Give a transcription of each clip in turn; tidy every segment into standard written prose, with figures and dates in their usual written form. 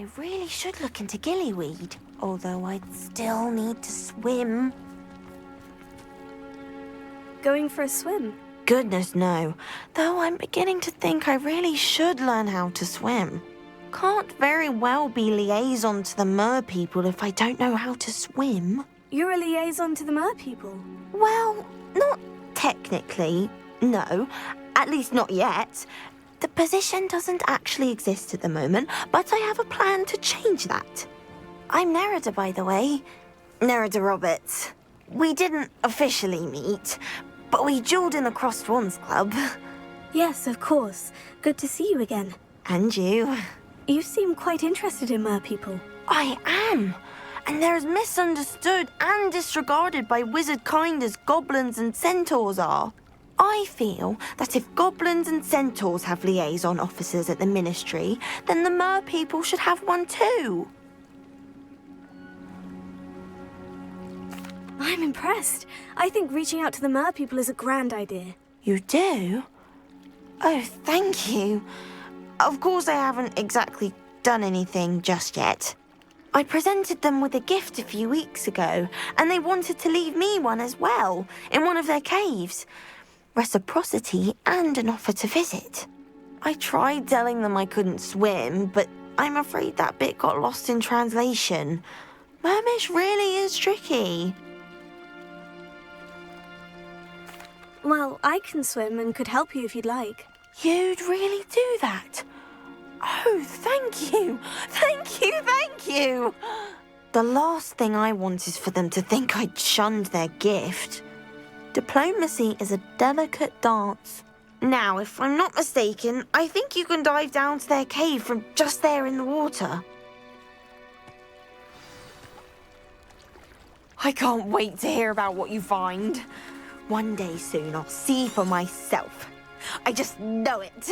I really should look into gillyweed, although I'd still need to swim. Going for a swim? Goodness, no. Though I'm beginning to think I really should learn how to swim. Can't very well be liaison to the mer people if I don't know how to swim. You're a liaison to the mer people? Well, not technically, no. At least not yet. The position doesn't actually exist at the moment, but I have a plan to change that. I'm Nerida, by the way. Nerida Roberts. We didn't officially meet, but we duelled in the Crossed Wands Club. Yes, of course. Good to see you again. And you. You seem quite interested in mer people. I am. And they're as misunderstood and disregarded by wizard kind as goblins and centaurs are. I feel that if goblins and centaurs have liaison officers at the ministry, then the mer people should have one too. I'm impressed. I think reaching out to the mer people is a grand idea. You do? Oh, thank you. Of course I haven't exactly done anything just yet. I presented them with a gift a few weeks ago, and they wanted to leave me one as well, in one of their caves. Reciprocity and an offer to visit. I tried telling them I couldn't swim, but I'm afraid that bit got lost in translation. Mermish really is tricky. Well, I can swim and could help you if you'd like. You'd really do that? Oh, thank you! Thank you, thank you! The last thing I want is for them to think I'd shunned their gift. Diplomacy is a delicate dance. Now, if I'm not mistaken, I think you can dive down to their cave from just there in the water. I can't wait to hear about what you find. One day soon, I'll see for myself. I just know it.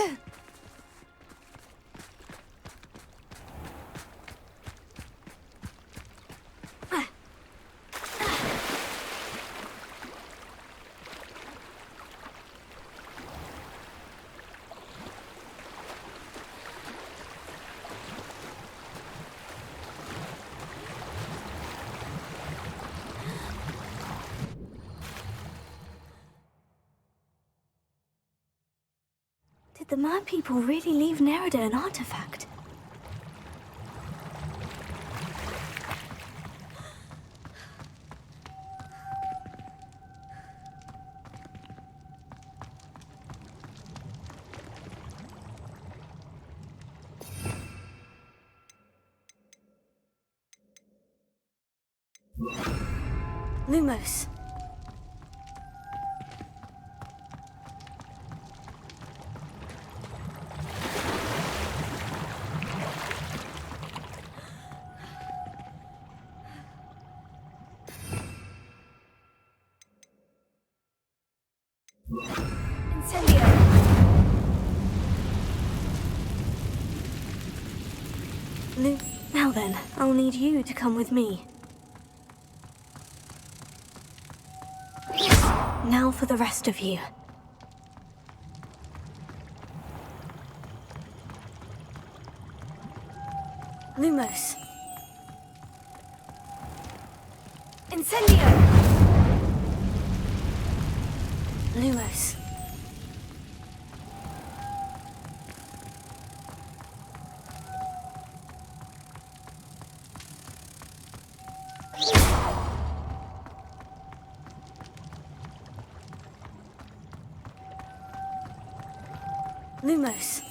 Did the mer people really leave Nerida an artifact? Lumos. Incendio. Now then, I'll need you to come with me. Now for the rest of you. Lumos. Incendio! Lumos. Lumos.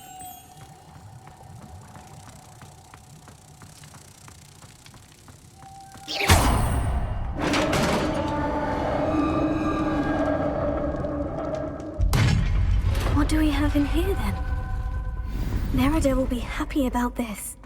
What do we have in here then? Nerida will be happy about this.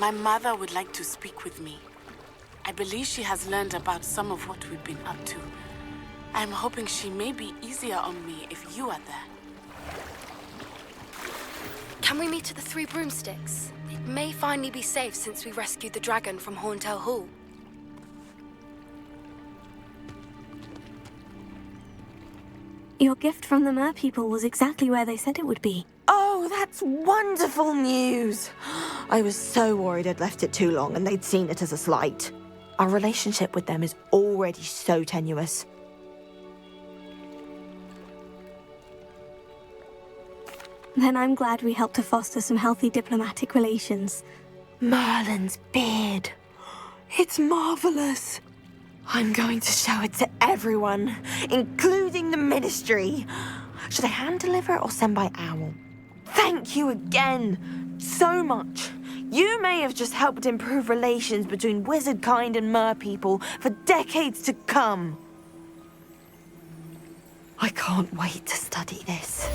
My mother would like to speak with me. I believe she has learned about some of what we've been up to. I'm hoping she may be easier on me if you are there. Can we meet at the Three Broomsticks? It may finally be safe since we rescued the dragon from Horntail Hall. Your gift from the Merpeople was exactly where they said it would be. Oh, that's wonderful news! I was so worried I'd left it too long and they'd seen it as a slight. Our relationship with them is already so tenuous. Then I'm glad we helped to foster some healthy diplomatic relations. Merlin's beard. It's marvelous. I'm going to show it to everyone, including the Ministry. Should I hand deliver it or send by owl? Thank you again so much. You may have just helped improve relations between wizard kind and merpeople for decades to come. I can't wait to study this.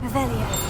Revelio.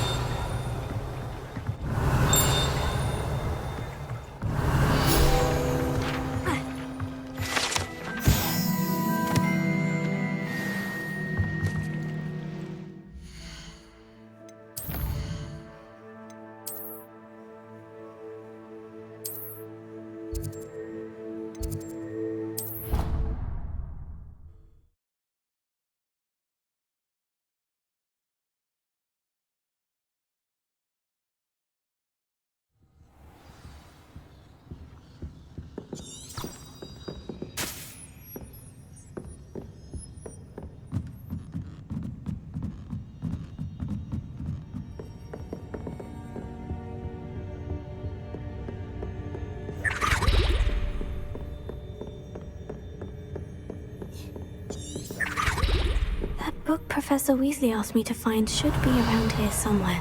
The book Professor Weasley asked me to find should be around here somewhere.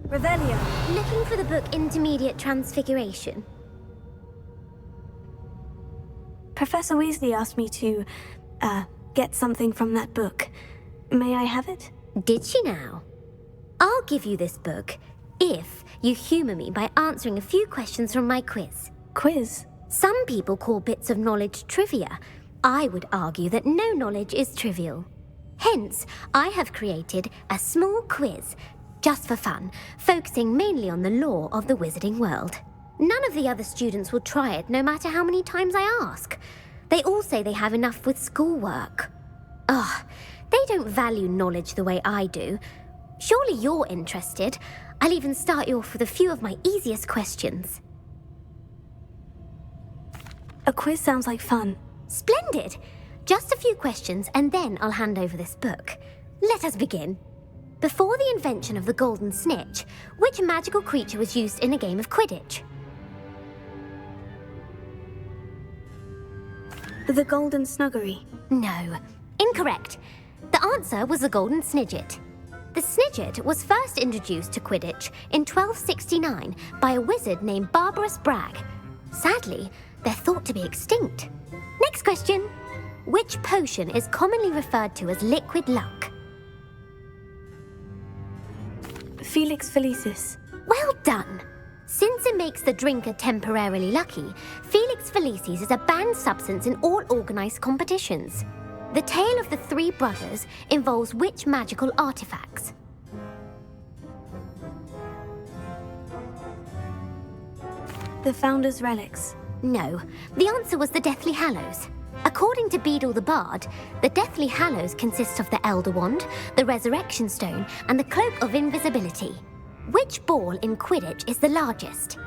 Revelio. Looking for the book Intermediate Transfiguration. Professor Weasley asked me to, get something from that book. May I have it? Did she now? I'll give you this book if you humor me by answering a few questions from my quiz. Quiz? Some people call bits of knowledge trivia. I would argue that no knowledge is trivial. Hence, I have created a small quiz, just for fun, focusing mainly on the lore of the wizarding world. None of the other students will try it, no matter how many times I ask. They all say they have enough with schoolwork. Ugh, they don't value knowledge the way I do. Surely you're interested. I'll even start you off with a few of my easiest questions. A quiz sounds like fun. Splendid! Just a few questions and then I'll hand over this book. Let us begin. Before the invention of the golden snitch, which magical creature was used in a game of Quidditch? The Golden Snuggery. No, incorrect. The answer was the golden snidget. The snidget was first introduced to Quidditch in 1269 by a wizard named Barbarous Bragg. Sadly, they're thought to be extinct. Next question. Which potion is commonly referred to as liquid luck? Felix Felicis. Well done. Since it makes the drinker temporarily lucky, Felix Felicis is a banned substance in all organized competitions. The tale of the three brothers involves which magical artifacts? The Founder's Relics. No, the answer was the Deathly Hallows. According to Beadle the Bard, the Deathly Hallows consists of the Elder Wand, the Resurrection Stone, and the Cloak of Invisibility. Which ball in Quidditch is the largest?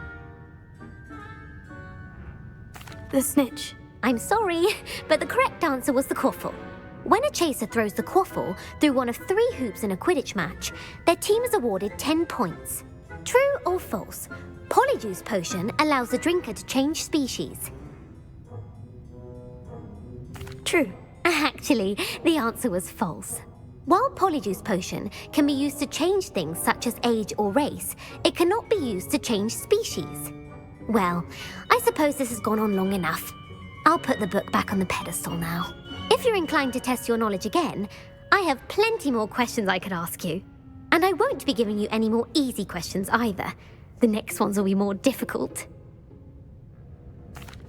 The snitch. I'm sorry, but the correct answer was the quaffle. When a chaser throws the quaffle through one of 3 hoops in a Quidditch match, their team is awarded 10 points. True or false? Polyjuice potion allows the drinker to change species. True. Actually, the answer was false. While Polyjuice potion can be used to change things such as age or race, it cannot be used to change species. Well, I suppose this has gone on long enough. I'll put the book back on the pedestal now. If you're inclined to test your knowledge again, I have plenty more questions I could ask you. And I won't be giving you any more easy questions either. The next ones will be more difficult.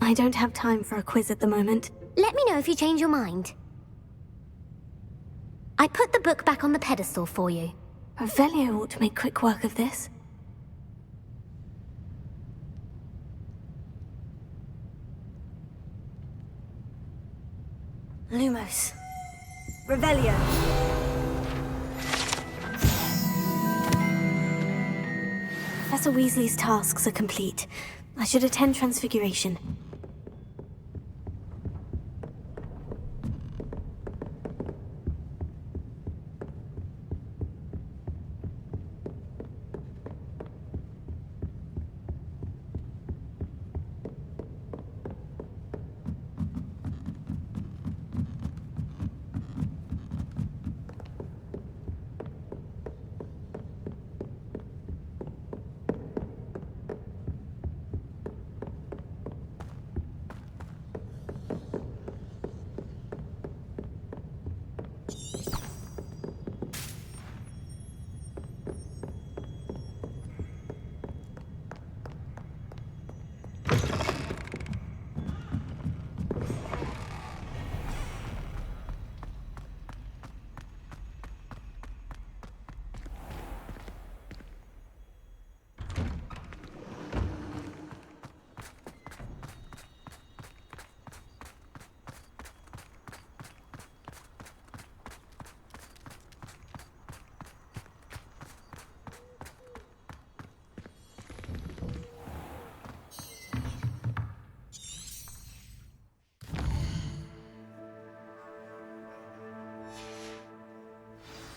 I don't have time for a quiz at the moment. Let me know if you change your mind. I put the book back on the pedestal for you. Revelio ought to make quick work of this. Lumos. Revelio. Professor Weasley's tasks are complete. I should attend Transfiguration.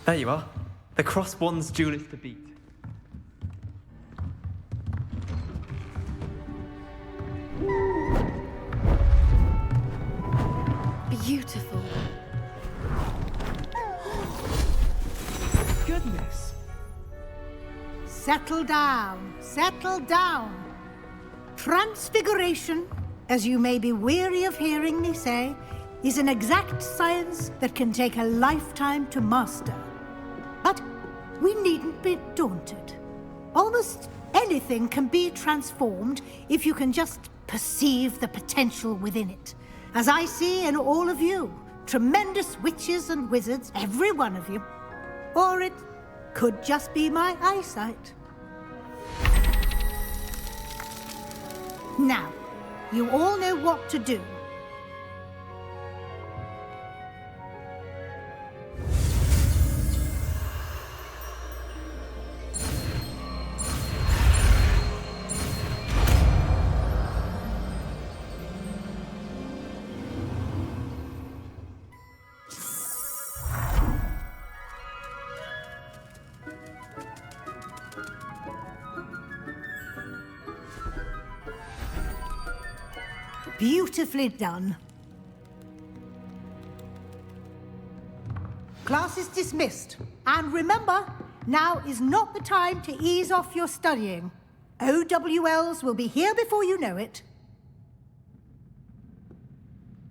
There you are. The cross one's duelist to beat. Beautiful. Goodness. Settle down, settle down. Transfiguration, as you may be weary of hearing me say, is an exact science that can take a lifetime to master. But we needn't be daunted. Almost anything can be transformed if you can just perceive the potential within it. As I see in all of you, tremendous witches and wizards, every one of you. Or it could just be my eyesight. Now, you all know what to do. Beautifully done. Class is dismissed. And remember, now is not the time to ease off your studying. OWLs will be here before you know it.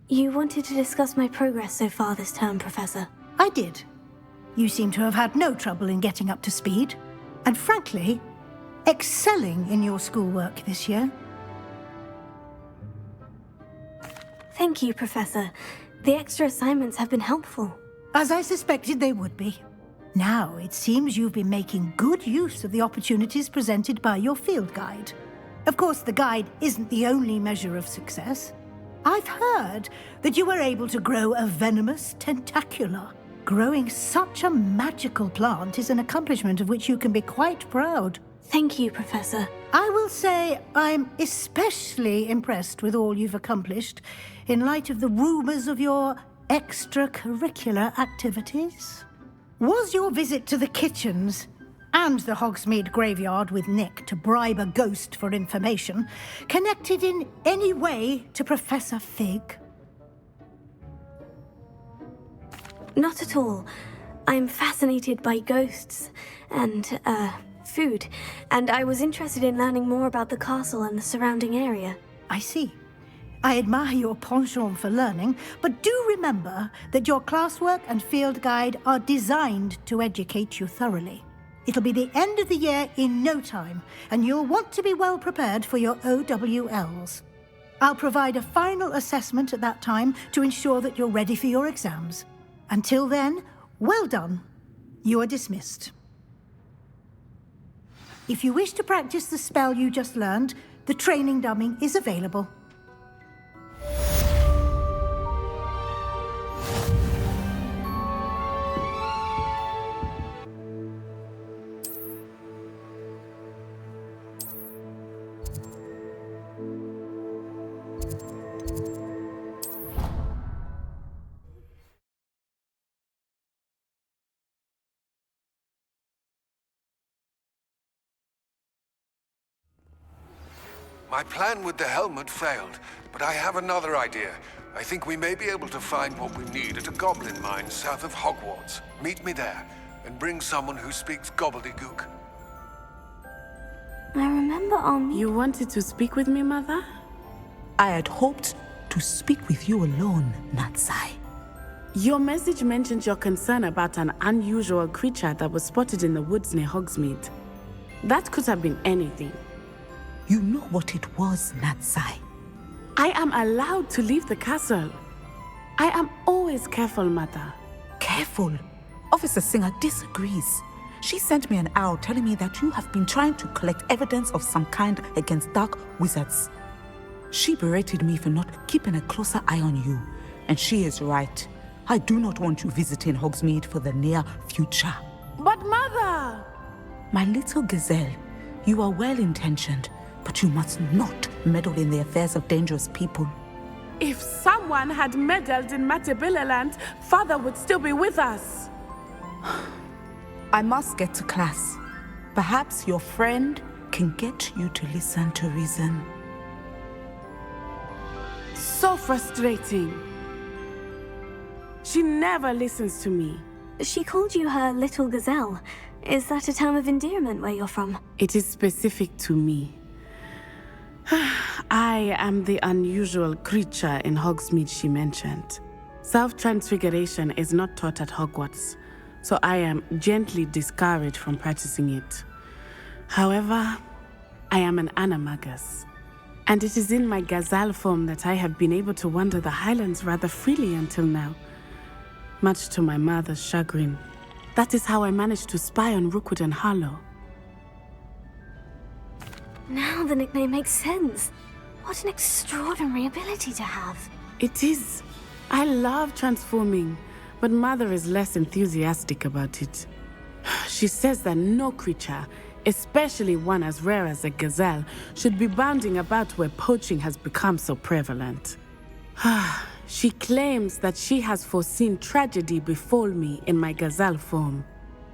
You wanted to discuss my progress so far this term, Professor. I did. You seem to have had no trouble in getting up to speed. And frankly, excelling in your schoolwork this year. Thank you, Professor. The extra assignments have been helpful. As I suspected they would be. Now, it seems you've been making good use of the opportunities presented by your field guide. Of course, the guide isn't the only measure of success. I've heard that you were able to grow a venomous tentacula. Growing such a magical plant is an accomplishment of which you can be quite proud. Thank you, Professor. I will say I'm especially impressed with all you've accomplished in light of the rumors of your extracurricular activities. Was your visit to the kitchens and the Hogsmeade graveyard with Nick to bribe a ghost for information connected in any way to Professor Fig? Not at all. I'm fascinated by ghosts and, food, and I was interested in learning more about the castle and the surrounding area. I see. I admire your penchant for learning, but do remember that your classwork and field guide are designed to educate you thoroughly. It'll be the end of the year in no time, and you'll want to be well prepared for your OWLs. I'll provide a final assessment at that time to ensure that you're ready for your exams. Until then, well done. You are dismissed. If you wish to practice the spell you just learned, the training dummy is available. My plan with the helmet failed, but I have another idea. I think we may be able to find what we need at a goblin mine south of Hogwarts. Meet me there, and bring someone who speaks gobbledygook. I remember You wanted to speak with me, Mother? I had hoped to speak with you alone, Natsai. Your message mentioned your concern about an unusual creature that was spotted in the woods near Hogsmeade. That could have been anything. You know what it was, Natsai. I am allowed to leave the castle. I am always careful, Mother. Careful. Officer Singer disagrees. She sent me an owl telling me that you have been trying to collect evidence of some kind against dark wizards. She berated me for not keeping a closer eye on you. And she is right. I do not want you visiting Hogsmeade for the near future. But Mother! My little gazelle, you are well-intentioned, but you must not meddle in the affairs of dangerous people. If someone had meddled in Matabeleland, Father would still be with us. I must get to class. Perhaps your friend can get you to listen to reason. So frustrating. She never listens to me. She called you her little gazelle. Is that a term of endearment where you're from? It is specific to me. I am the unusual creature in Hogsmeade she mentioned. Self-transfiguration is not taught at Hogwarts, so I am gently discouraged from practicing it. However, I am an animagus, and it is in my gazelle form that I have been able to wander the Highlands rather freely until now, much to my mother's chagrin. That is how I managed to spy on Rookwood and Harlow. Now the nickname makes sense. What an extraordinary ability to have. It is. I love transforming, but Mother is less enthusiastic about it. She says that no creature, especially one as rare as a gazelle, should be bounding about where poaching has become so prevalent. She claims that she has foreseen tragedy befall me in my gazelle form.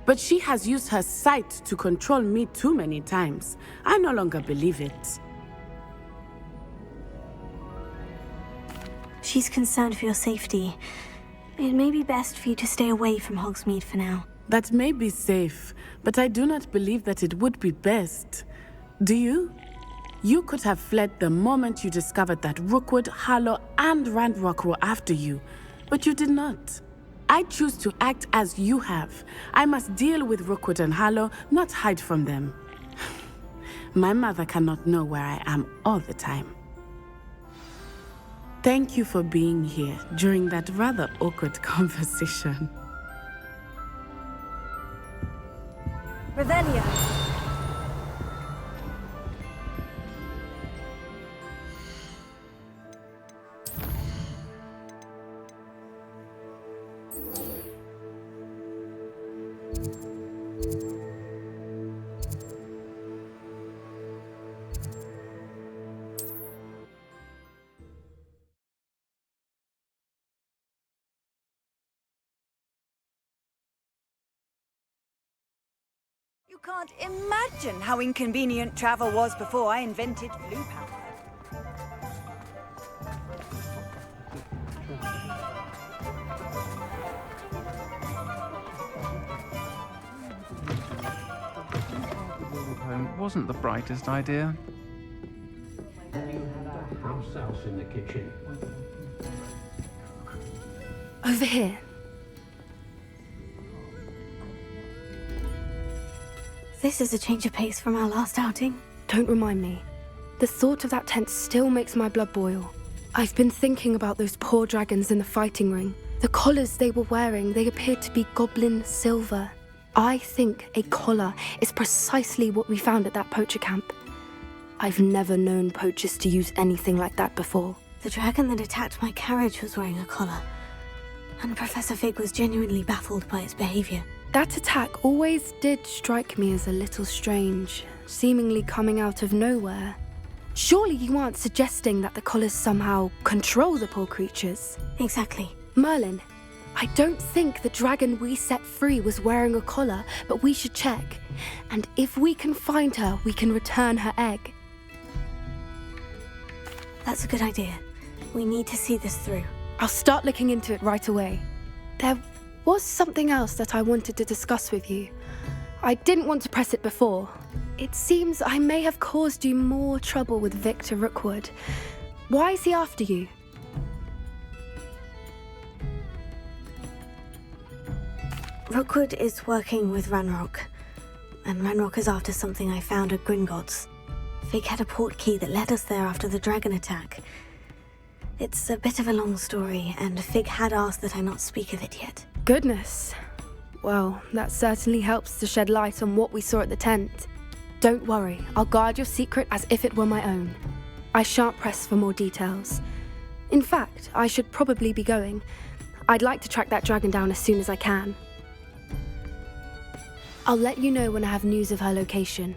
But she has used her sight to control me too many times. I no longer believe it. She's concerned for your safety. It may be best for you to stay away from Hogsmeade for now. That may be safe, but I do not believe that it would be best. Do you? You could have fled the moment you discovered that Rookwood, Harlow, and Ranrock were after you, but you did not. I choose to act as you have. I must deal with Rookwood and Harlow, not hide from them. My mother cannot know where I am all the time. Thank you for being here during that rather awkward conversation. Revelio. You can't imagine how inconvenient travel was before I invented blue power. Home wasn't the brightest idea. Sauce in the kitchen. Over here. This is a change of pace from our last outing. Don't remind me. The thought of that tent still makes my blood boil. I've been thinking about those poor dragons in the fighting ring. The collars they were wearing, they appeared to be goblin silver. I think a collar is precisely what we found at that poacher camp. I've never known poachers to use anything like that before. The dragon that attacked my carriage was wearing a collar, and Professor Fig was genuinely baffled by its behavior. That attack always did strike me as a little strange, seemingly coming out of nowhere. Surely you aren't suggesting that the collars somehow control the poor creatures? Exactly. Merlin, I don't think the dragon we set free was wearing a collar, but we should check. And if we can find her, we can return her egg. That's a good idea. We need to see this through. I'll start looking into it right away. There was something else that I wanted to discuss with you. I didn't want to press it before. It seems I may have caused you more trouble with Victor Rookwood. Why is he after you? Rookwood is working with Ranrock, and Ranrock is after something I found at Gringotts. Fig had a port key that led us there after the dragon attack. It's a bit of a long story, and Fig had asked that I not speak of it yet. Goodness. Well, that certainly helps to shed light on what we saw at the tent. Don't worry, I'll guard your secret as if it were my own. I shan't press for more details. In fact, I should probably be going. I'd like to track that dragon down as soon as I can. I'll let you know when I have news of her location.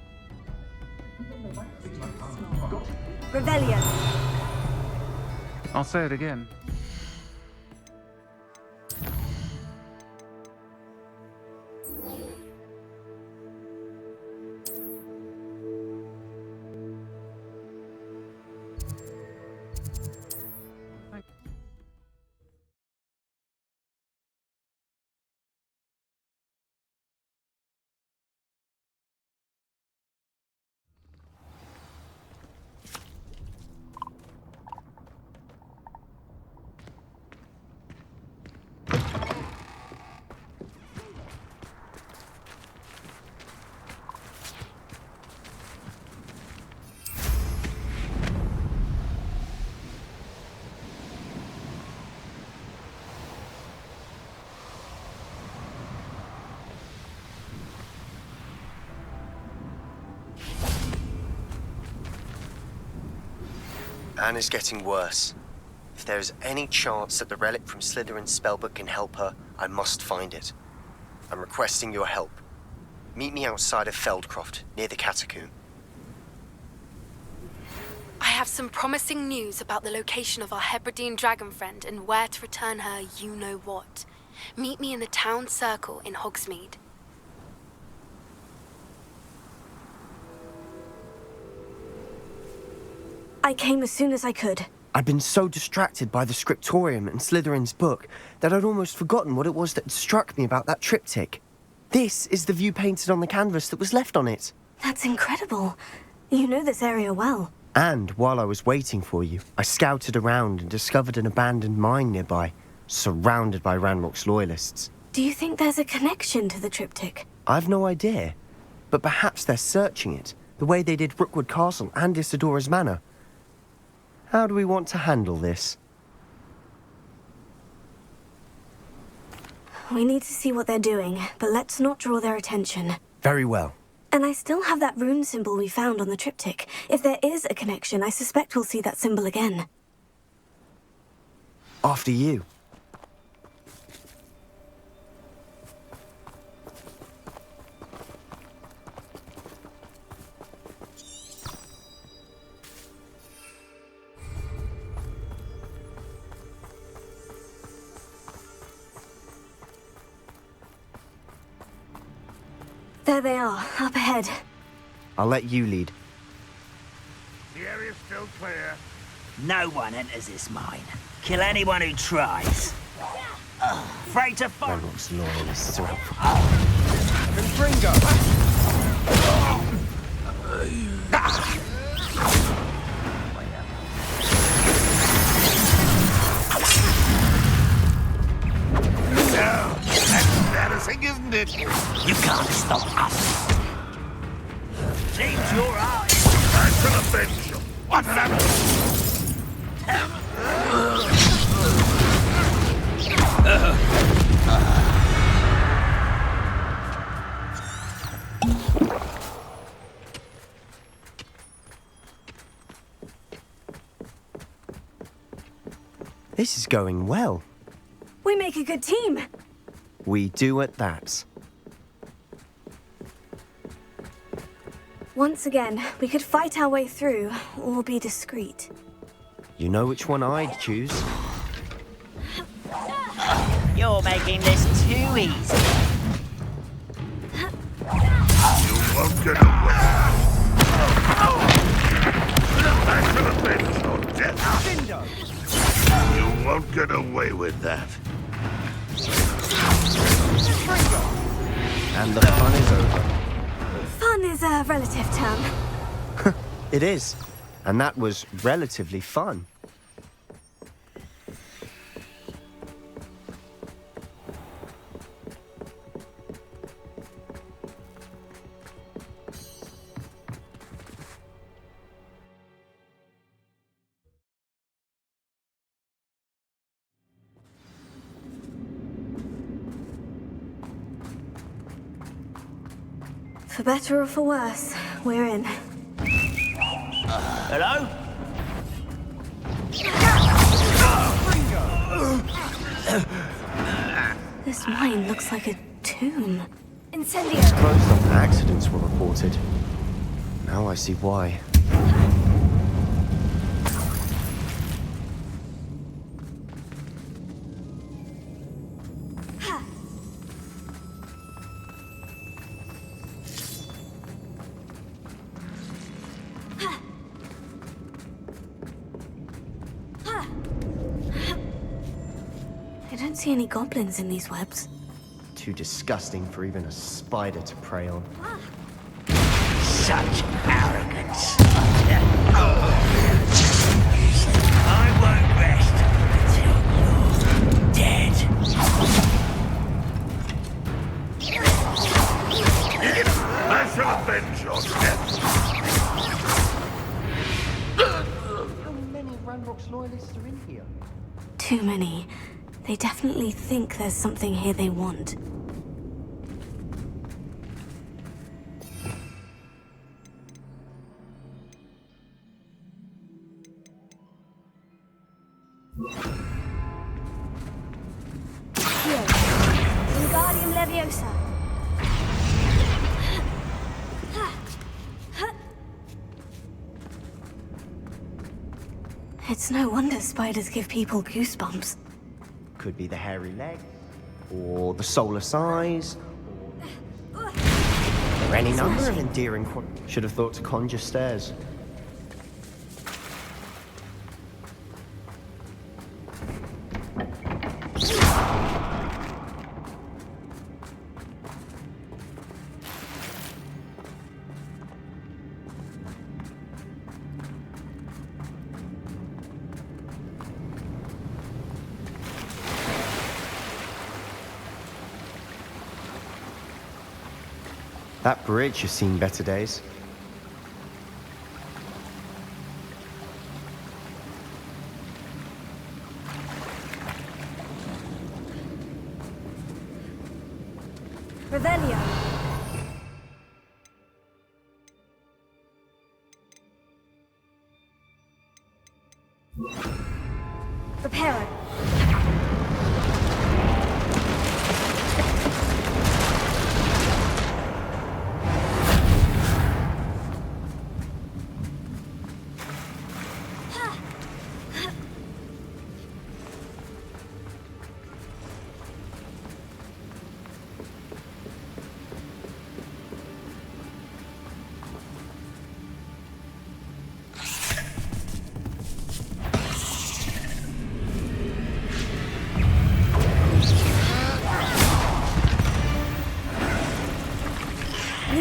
Rebellion. I'll say it again. Anne is getting worse. If there is any chance that the relic from Slytherin's spellbook can help her, I must find it. I'm requesting your help. Meet me outside of Feldcroft, near the Catacomb. I have some promising news about the location of our Hebridean dragon friend and where to return her you-know-what. Meet me in the town circle in Hogsmeade. I came as soon as I could. I'd been so distracted by the scriptorium and Slytherin's book that I'd almost forgotten what it was that struck me about that triptych. This is the view painted on the canvas that was left on it. That's incredible. You know this area well. And while I was waiting for you, I scouted around and discovered an abandoned mine nearby, surrounded by Ranrock's loyalists. Do you think there's a connection to the triptych? I've no idea, but perhaps they're searching it, the way they did Rookwood Castle and Isidora's Manor. How do we want to handle this? We need to see what they're doing, but let's not draw their attention. Very well. And I still have that rune symbol we found on the triptych. If there is a connection, I suspect we'll see that symbol again. After you. There they are, up ahead. I'll let you lead. The area's still clear. No one enters this mine. Kill anyone who tries. Afraid to fight. Ranrock's loyalists are helpful. Confringo! Now, that's embarrassing, isn't it? You can't stop us. Seems your eyes. I shall avenge you. What an This is going well. We make a good team. We do at that. Once again, we could fight our way through, or be discreet. You know which one I'd choose. You're making this too easy. You won't get away. I shall avenge your death. You won't get away with that. And the fun is over. Fun is a relative term. It is. And that was relatively fun. For better or for worse, we're in. Hello? This mine looks like a tomb. Incendio! Most of the accidents were reported. Now I see why. I don't see any goblins in these webs. Too disgusting for even a spider to prey on. Such arrogance. I won't rest until you're dead. I shall avenge your death. How many Ranrock's loyalists are in here? Too many. They definitely think there's something here they want. Here, Wingardium Leviosa. It's no wonder spiders give people goosebumps. Could be the hairy leg, or the soulless eyes, or any number of endearing. Should have thought to conjure stairs. That bridge has seen better days. Revelio. Reparo.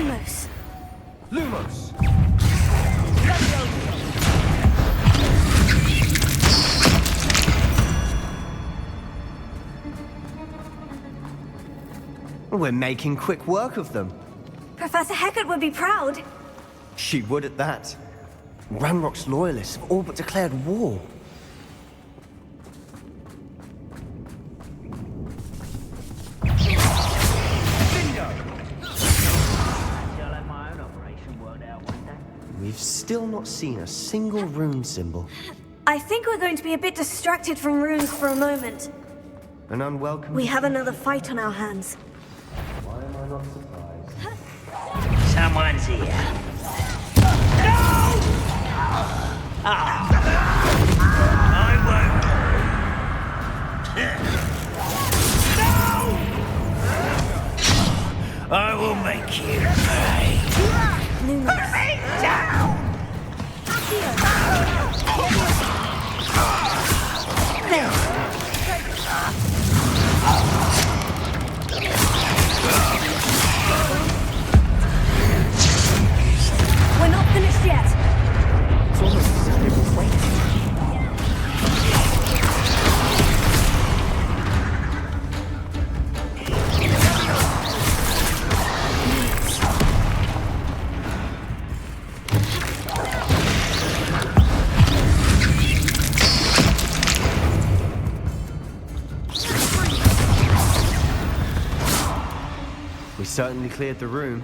Lumos. Lumos! We're making quick work of them. Professor Hecat would be proud. She would at that. Ranrock's loyalists have all but declared war. We've still not seen a single rune symbol. I think we're going to be a bit distracted from runes for a moment. An unwelcome... We have another fight on our hands. Why am I not surprised? Someone's here. No! I won't. No! I will make you pay. Put me down! We're not finished yet. It's almost as if they were waiting. We certainly cleared the room.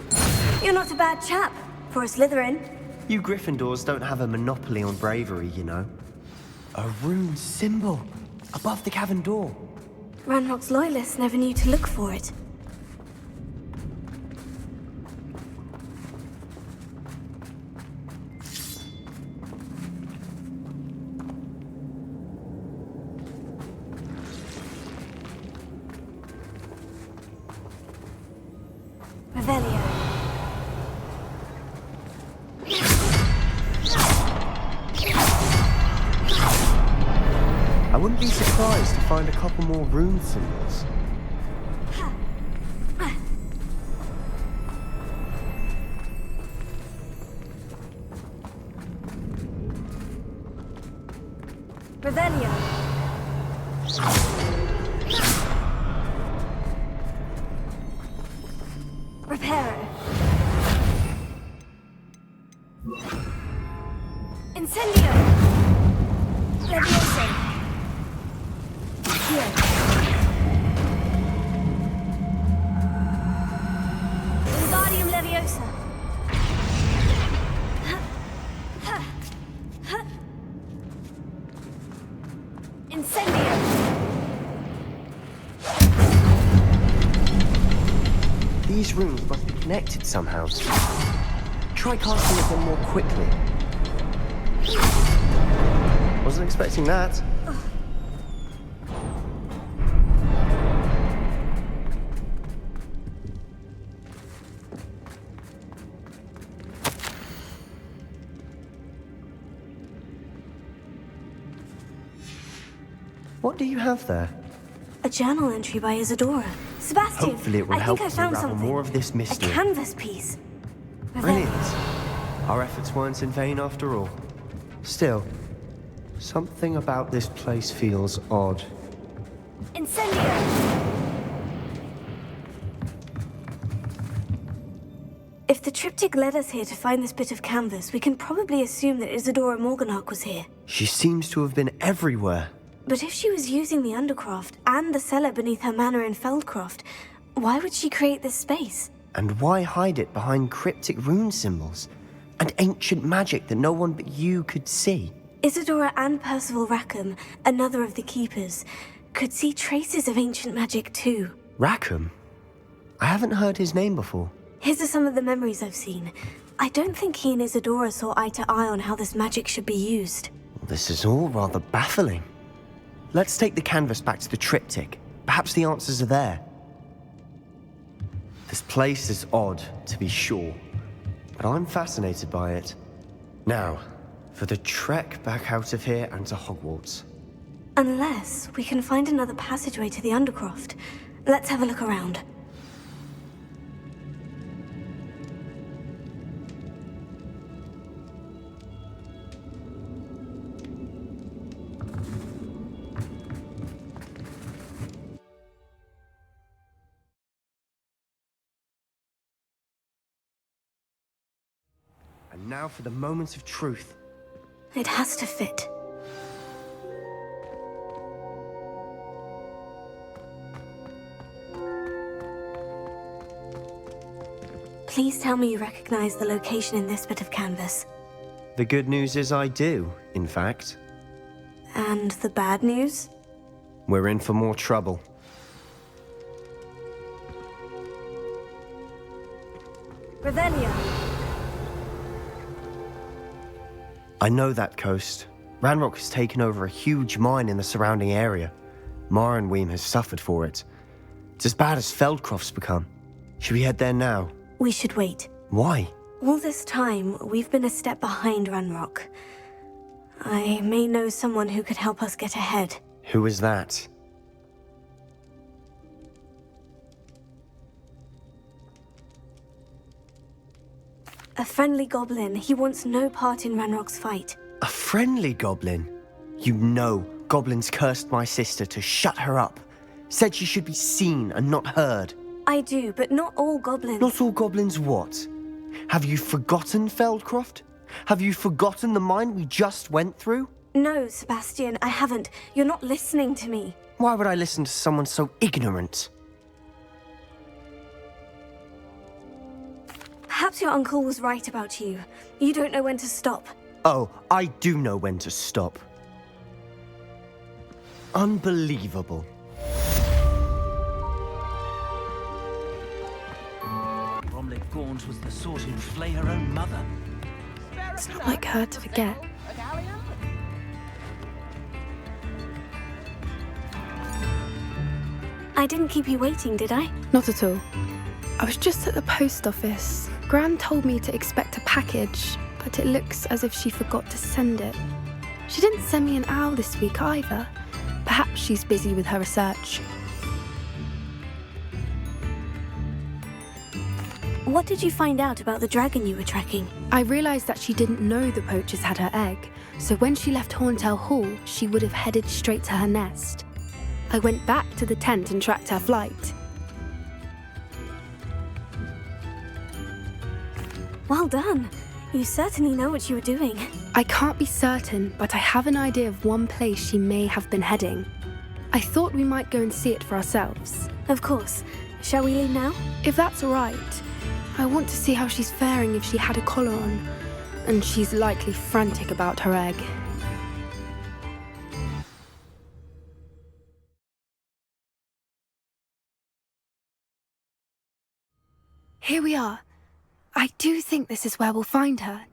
You're not a bad chap for a Slytherin. You Gryffindors don't have a monopoly on bravery, you know. A rune symbol above the cavern door. Ranrock's loyalists never knew to look for it. Revelio. I wouldn't be surprised to find a couple more rune symbols. Revelio. Reparo. Incendio. Leviosa. Here. Wingardium Leviosa. Incendio. These runes must be connected somehow. Try casting at them more quickly. Wasn't expecting that. What do you have there? A journal entry by Isadora. Sebastian, Hopefully it will I help think I to found unravel something. more of this mystery. A canvas piece. Brilliant. Our efforts weren't in vain after all. Still, something about this place feels odd. Incendio! If the triptych led us here to find this bit of canvas, we can probably assume that Isadora Morganach was here. She seems to have been everywhere. But if she was using the Undercroft and the cellar beneath her manor in Feldcroft, why would she create this space? And why hide it behind cryptic rune symbols? And ancient magic that no one but you could see? Isadora and Percival Rackham, another of the Keepers, could see traces of ancient magic too. Rackham? I haven't heard his name before. His are some of the memories I've seen. I don't think he and Isadora saw eye to eye on how this magic should be used. This is all rather baffling. Let's take the canvas back to the triptych. Perhaps the answers are there. This place is odd, to be sure, but I'm fascinated by it. Now, for the trek back out of here and to Hogwarts. Unless we can find another passageway to the Undercroft. Let's have a look around. And now for the moment of truth. It has to fit. Please tell me you recognize the location in this bit of canvas. The good news is I do, in fact. And the bad news? We're in for more trouble. Revelio. I know that coast. Ranrock has taken over a huge mine in the surrounding area. Marenweem has suffered for it. It's as bad as Feldcroft's become. Should we head there now? We should wait. Why? All this time, we've been a step behind Ranrock. I may know someone who could help us get ahead. Who is that? A friendly goblin. He wants no part in Ranrock's fight. A friendly goblin? You know goblins cursed my sister to shut her up. Said she should be seen and not heard. I do, but not all goblins. Not all goblins what? Have you forgotten Feldcroft? Have you forgotten the mine we just went through? No, Sebastian, I haven't. You're not listening to me. Why would I listen to someone so ignorant? Perhaps your uncle was right about you. You don't know when to stop. Oh, I do know when to stop. Unbelievable. Bromley Gaunt was the sort who'd flay her own mother. It's not like her to forget. I didn't keep you waiting, did I? Not at all. I was just at the post office. Gran told me to expect a package, but it looks as if she forgot to send it. She didn't send me an owl this week either. Perhaps she's busy with her research. What did you find out about the dragon you were tracking? I realised that she didn't know the poachers had her egg, so when she left Horntail Hall, she would have headed straight to her nest. I went back to the tent and tracked her flight. Well done. You certainly know what you were doing. I can't be certain, but I have an idea of one place she may have been heading. I thought we might go and see it for ourselves. Of course. Shall we leave now? If that's all right. I want to see how she's faring if she had a collar on. And she's likely frantic about her egg. Here we are. I do think this is where we'll find her.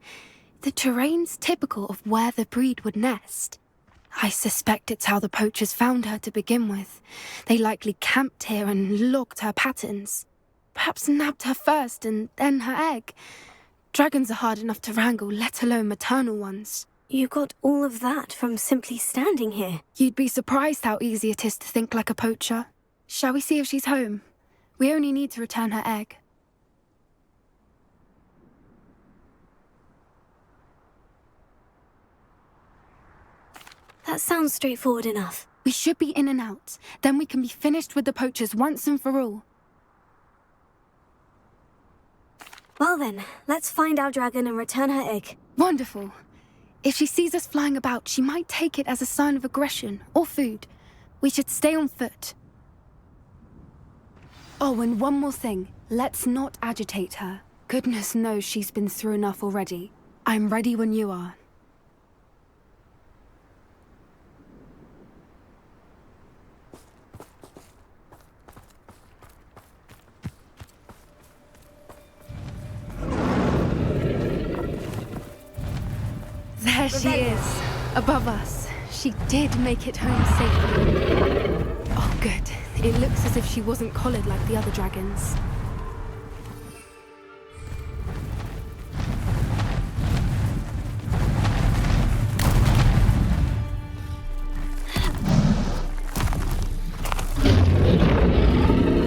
The terrain's typical of where the breed would nest. I suspect it's how the poachers found her to begin with. They likely camped here and logged her patterns. Perhaps nabbed her first and then her egg. Dragons are hard enough to wrangle, let alone maternal ones. You got all of that from simply standing here. You'd be surprised how easy it is to think like a poacher. Shall we see if she's home? We only need to return her egg. That sounds straightforward enough. We should be in and out. Then we can be finished with the poachers once and for all. Well then, let's find our dragon and return her egg. Wonderful. If she sees us flying about, she might take it as a sign of aggression or food. We should stay on foot. Oh, and one more thing. Let's not agitate her. Goodness knows she's been through enough already. I'm ready when you are. There she is, above us. She did make it home safely. Oh, good. It looks as if she wasn't collared like the other dragons.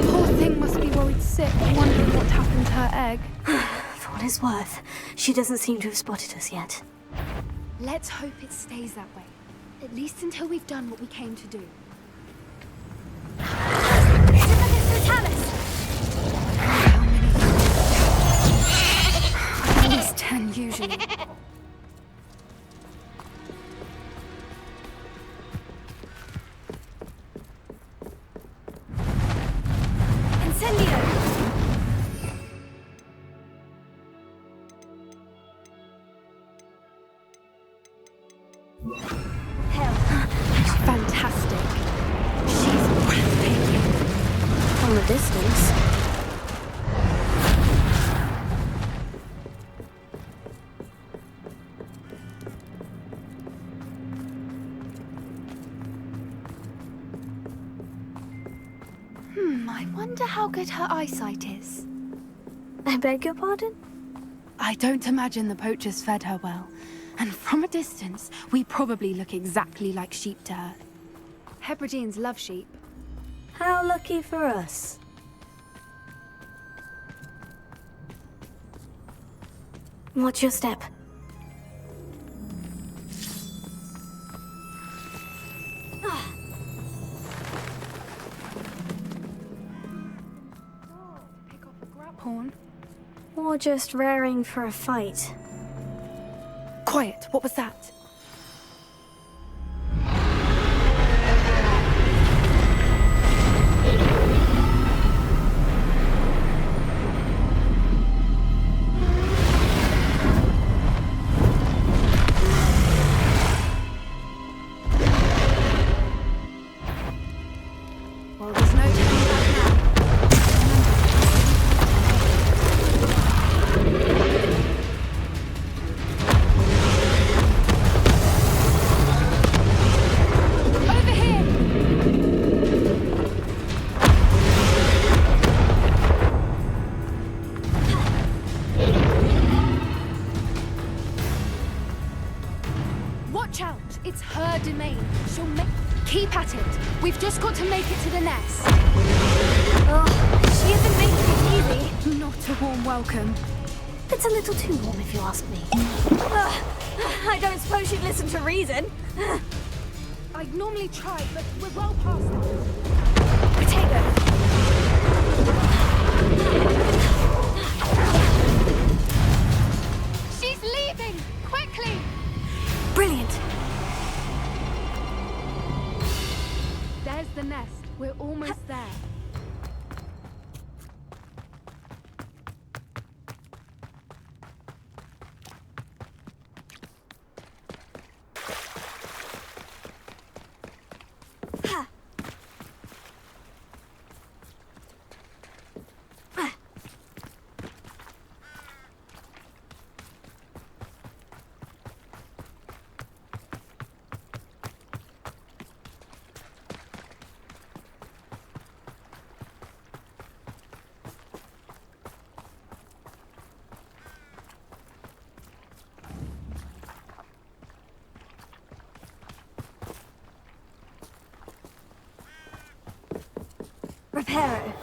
Poor thing must be worried sick, wondering what happened to her egg. For what it's worth, she doesn't seem to have spotted us yet. Let's hope it stays that way. At least until we've done what we came to do. How many? At least 10 usually. Incendio! Fantastic. She's breathtaking. From a distance. I wonder how good her eyesight is. I beg your pardon? I don't imagine the poachers fed her well. And from a distance, we probably look exactly like sheep to her. Hebrideans love sheep. How lucky for us. Watch your step. Horn? Or just raring for a fight. Quiet, what was that? Well, there's no turning back now. Watch out! It's her domain. She'll make... Keep at it. We've just got to make it to the nest. Oh, she isn't making it easy. Not a warm welcome. It's a little too warm if you ask me. I don't suppose she'd listen to reason. I'd normally try, but we're well past that. Potato! She's leaving! Quickly! Brilliant! There's the nest. We're almost there. Reparo.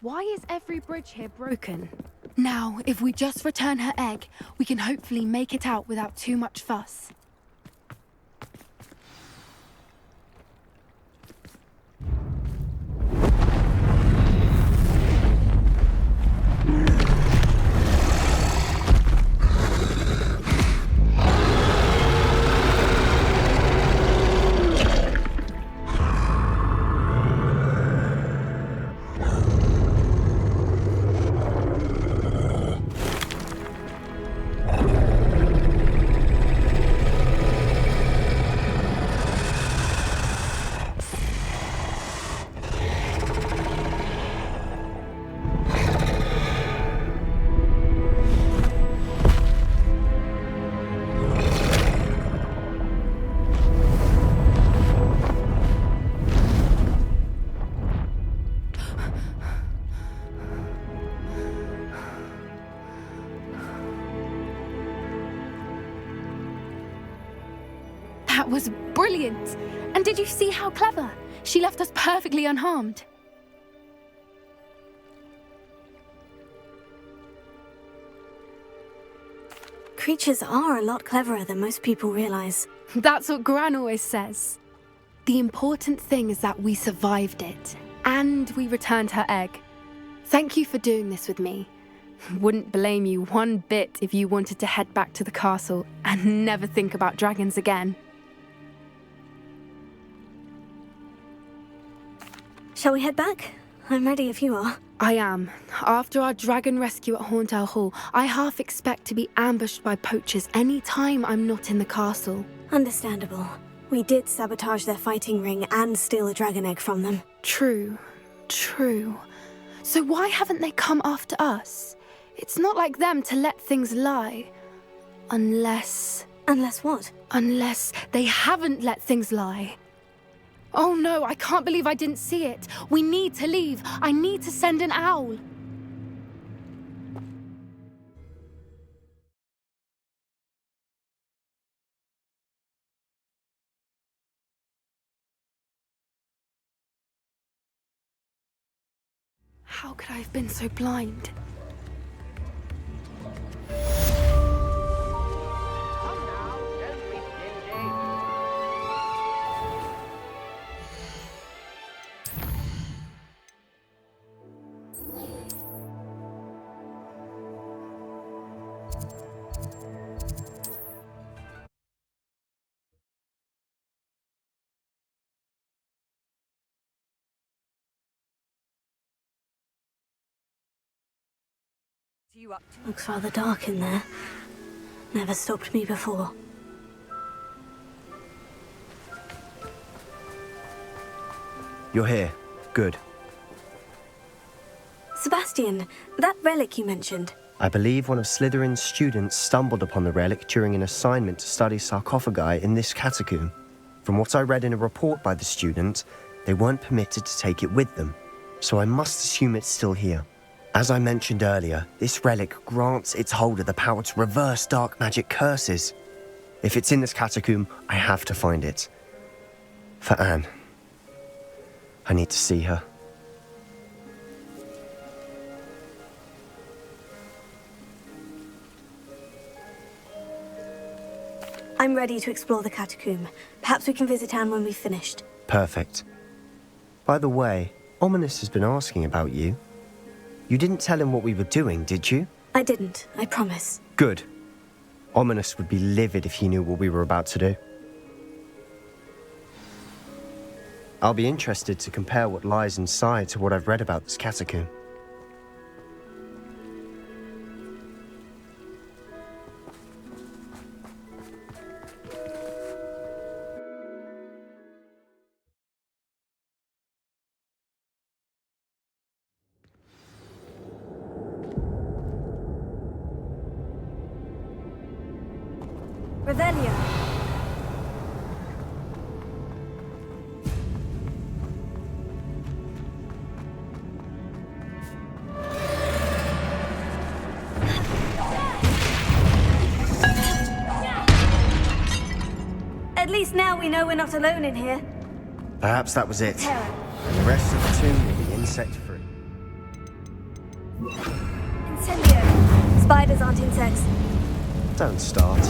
Why is every bridge here broken? Now, if we just return her egg, we can hopefully make it out without too much fuss. That was brilliant! And did you see how clever? She left us perfectly unharmed. Creatures are a lot cleverer than most people realize. That's what Gran always says. The important thing is that we survived it, and we returned her egg. Thank you for doing this with me. Wouldn't blame you one bit if you wanted to head back to the castle and never think about dragons again. Shall we head back? I'm ready if you are. I am. After our dragon rescue at Hauntel Hall, I half expect to be ambushed by poachers any time I'm not in the castle. Understandable. We did sabotage their fighting ring and steal a dragon egg from them. True. So why haven't they come after us? It's not like them to let things lie. Unless... Unless what? Unless they haven't let things lie. Oh no, I can't believe I didn't see it. We need to leave. I need to send an owl. How could I have been so blind? Looks rather dark in there. Never stopped me before. You're here. Good. Sebastian, that relic you mentioned. I believe one of Slytherin's students stumbled upon the relic during an assignment to study sarcophagi in this catacomb. From what I read in a report by the student, they weren't permitted to take it with them, so I must assume it's still here. As I mentioned earlier, this relic grants its holder the power to reverse dark magic curses. If it's in this catacomb, I have to find it. For Anne. I need to see her. I'm ready to explore the catacomb. Perhaps we can visit Anne when we've finished. Perfect. By the way, Ominous has been asking about you. You didn't tell him what we were doing, did you? I didn't, I promise. Good. Ominous would be livid if he knew what we were about to do. I'll be interested to compare what lies inside to what I've read about this catacomb. Revelio. At least now we know we're not alone in here. Perhaps that was it. And the rest of the tomb will be insect-free. Incendio. Spiders aren't insects. Don't start.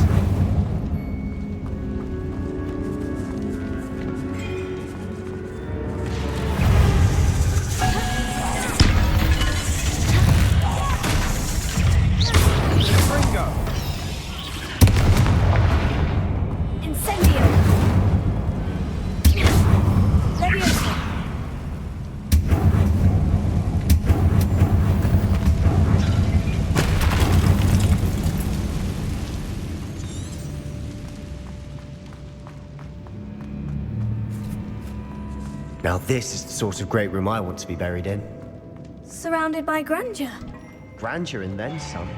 Now this is the sort of great room I want to be buried in. Surrounded by grandeur. Grandeur and then some.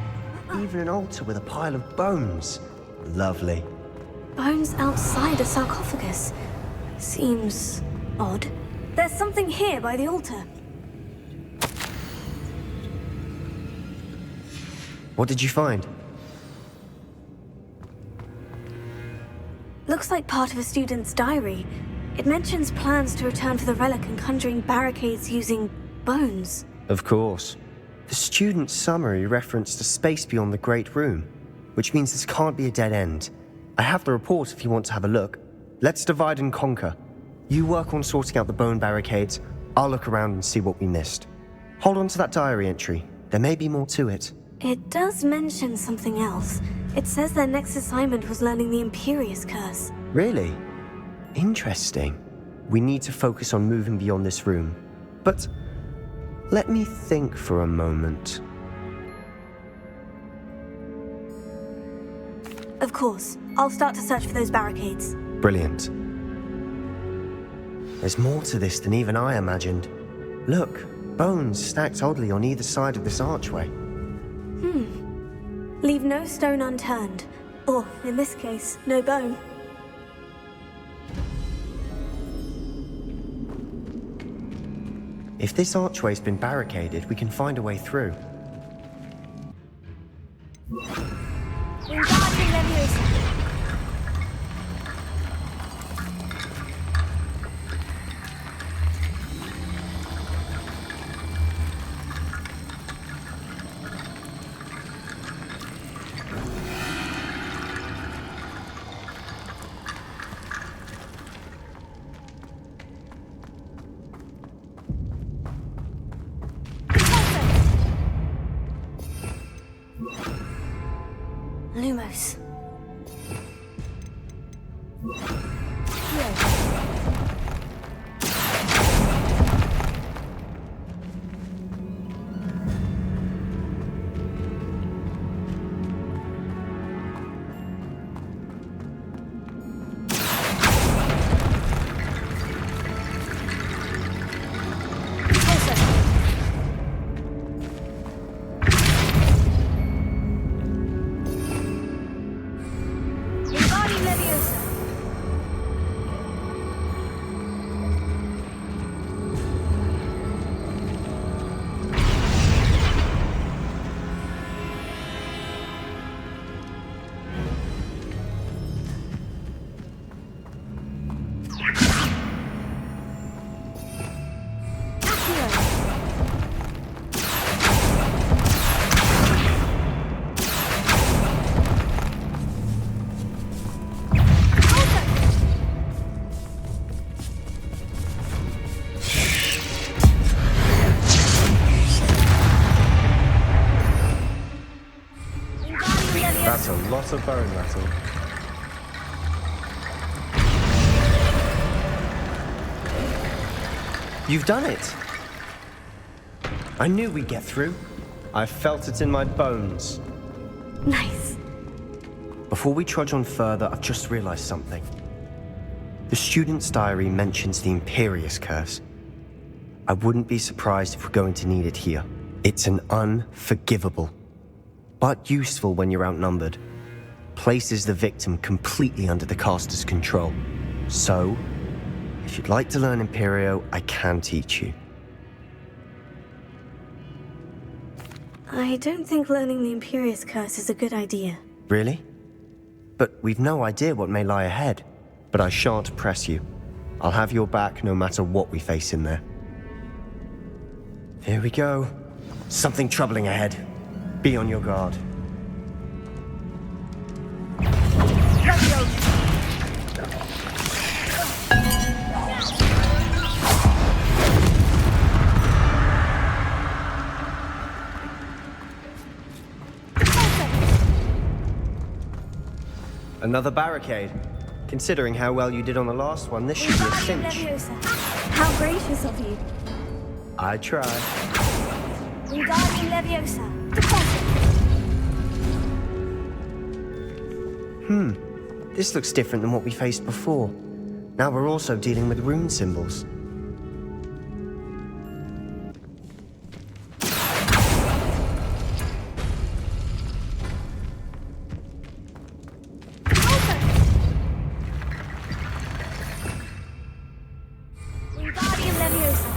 Even an altar with a pile of bones. Lovely. Bones outside a sarcophagus. Seems odd. There's something here by the altar. What did you find? looks like part of a student's diary. It mentions plans to return for the relic and conjuring barricades using bones. Of course. The student's summary referenced a space beyond the Great Room, which means this can't be a dead end. I have the report if you want to have a look. Let's divide and conquer. You work on sorting out the bone barricades. I'll look around and see what we missed. Hold on to that diary entry. There may be more to it. It does mention something else. It says their next assignment was learning the Imperious Curse. Really? Interesting. We need to focus on moving beyond this room. But let me think for a moment. Of course. I'll start to search for those barricades. Brilliant. There's more to this than even I imagined. Look, bones stacked oddly on either side of this archway. Leave no stone unturned. Or, in this case, no bone. If this archway's been barricaded, we can find a way through. Wingardium Leviosa. Lumos. That's a lot of bone rattle. You've done it! I knew we'd get through. I felt it in my bones. Nice. Before we trudge on further, I've just realized something. The student's diary mentions the Imperious Curse. I wouldn't be surprised if we're going to need it here. It's an unforgivable, but useful when you're outnumbered. Places the victim completely under the caster's control. So, if you'd like to learn Imperio, I can teach you. I don't think learning the Imperious Curse is a good idea. Really? But we've no idea what may lie ahead. But I shan't press you. I'll have your back no matter what we face in there. Here we go. Something troubling ahead. Be on your guard. Another barricade. Considering how well you did on the last one, this should be a cinch. How gracious of you. I tried. Wingardium Leviosa. This looks different than what we faced before. Now we're also dealing with rune symbols. Wingardium Leviosa.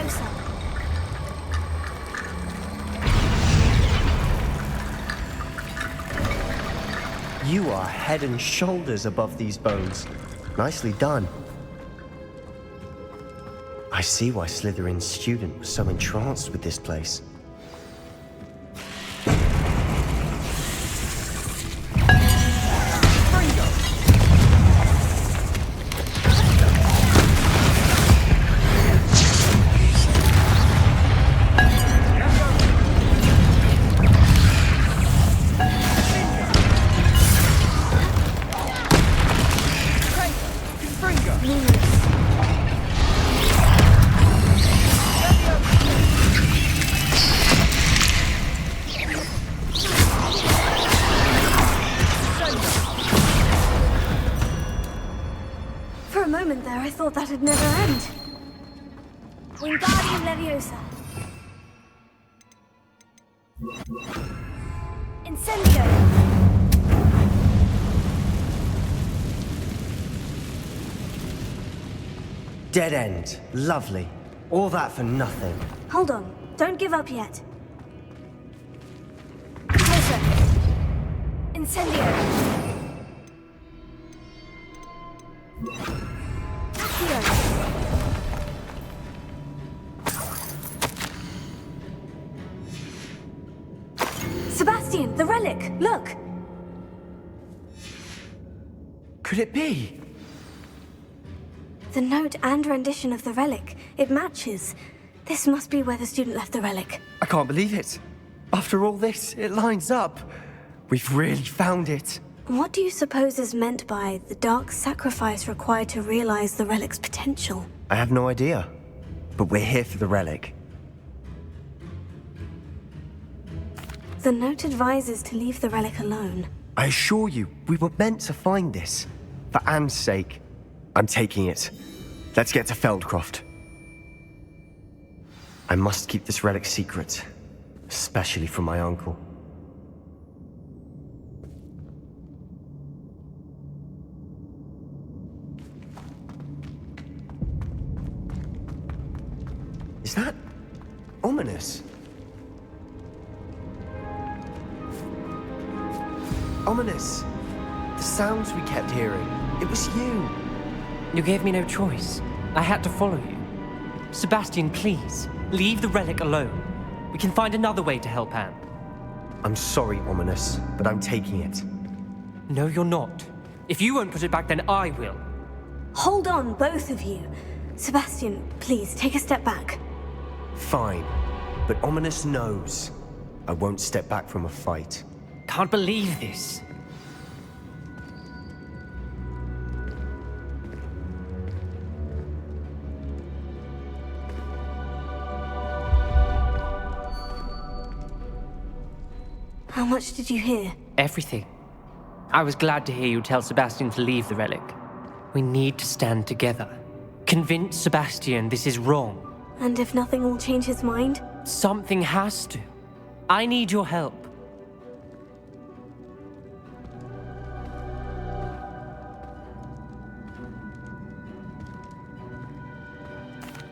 Leviosa. You are head and shoulders above these bones. Nicely done. I see why Slytherin's student was so entranced with this place. For a moment there, I thought that'd never end. Wingardium Leviosa. Incendio. Dead end. Lovely. All that for nothing. Hold on. Don't give up yet. Closer. Incendio. Accio. Sebastian, the relic! Look! Could it be? The note and rendition of the relic. It matches. This must be where the student left the relic. I can't believe it. After all this, it lines up. We've really found it. What do you suppose is meant by the dark sacrifice required to realize the relic's potential? I have no idea. But we're here for the relic. The note advises to leave the relic alone. I assure you, we were meant to find this. For Anne's sake. I'm taking it. Let's get to Feldcroft. I must keep this relic secret. Especially from my uncle. Is that ominous? Ominous! The sounds we kept hearing. It was you. You gave me no choice. I had to follow you. Sebastian, please, leave the relic alone. We can find another way to help Anne. I'm sorry, Ominous, but I'm taking it. No, you're not. If you won't put it back, then I will. Hold on, both of you. Sebastian, please, take a step back. Fine. But Ominous knows. I won't step back from a fight. Can't believe this. How much did you hear? Everything. I was glad to hear you tell Sebastian to leave the relic. We need to stand together. Convince Sebastian this is wrong. And if nothing will change his mind? Something has to. I need your help.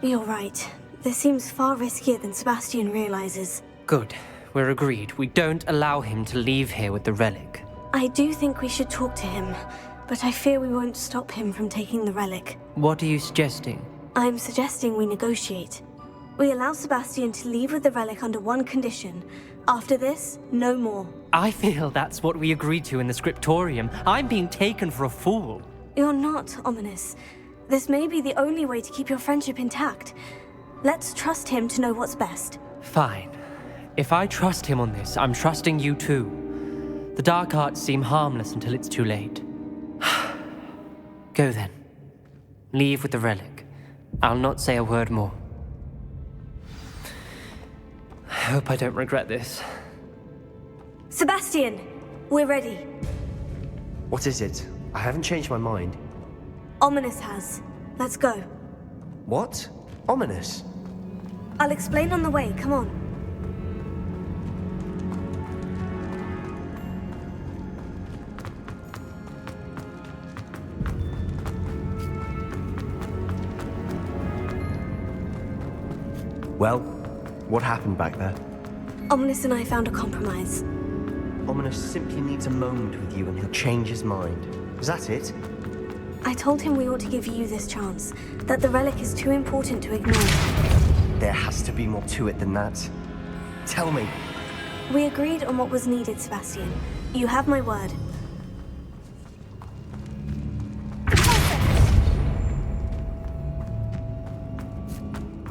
You're right. This seems far riskier than Sebastian realizes. Good. We're agreed. We don't allow him to leave here with the relic. I do think we should talk to him, but I fear we won't stop him from taking the relic. What are you suggesting? I'm suggesting we negotiate. We allow Sebastian to leave with the relic under one condition. After this, no more. I feel that's what we agreed to in the scriptorium. I'm being taken for a fool. You're not, Ominous. This may be the only way to keep your friendship intact. Let's trust him to know what's best. Fine. If I trust him on this, I'm trusting you too. The dark arts seem harmless until it's too late. Go then. Leave with the relic. I'll not say a word more. I hope I don't regret this. Sebastian, we're ready. What is it? I haven't changed my mind. Ominous has. Let's go. What? Ominous? I'll explain on the way, come on. Well, what happened back there? Ominous and I found a compromise. Ominous simply needs a moment with you and he'll change his mind. Is that it? I told him we ought to give you this chance, that the relic is too important to ignore. There has to be more to it than that. Tell me. We agreed on what was needed, Sebastian. You have my word.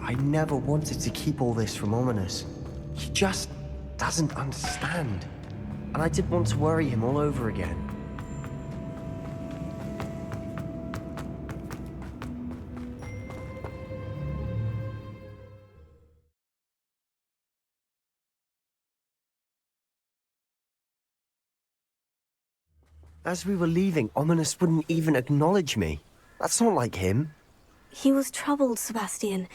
I never wanted to keep all this from Ominous. He just doesn't understand. And I didn't want to worry him all over again. As we were leaving, Ominous wouldn't even acknowledge me. That's not like him. He was troubled, Sebastian.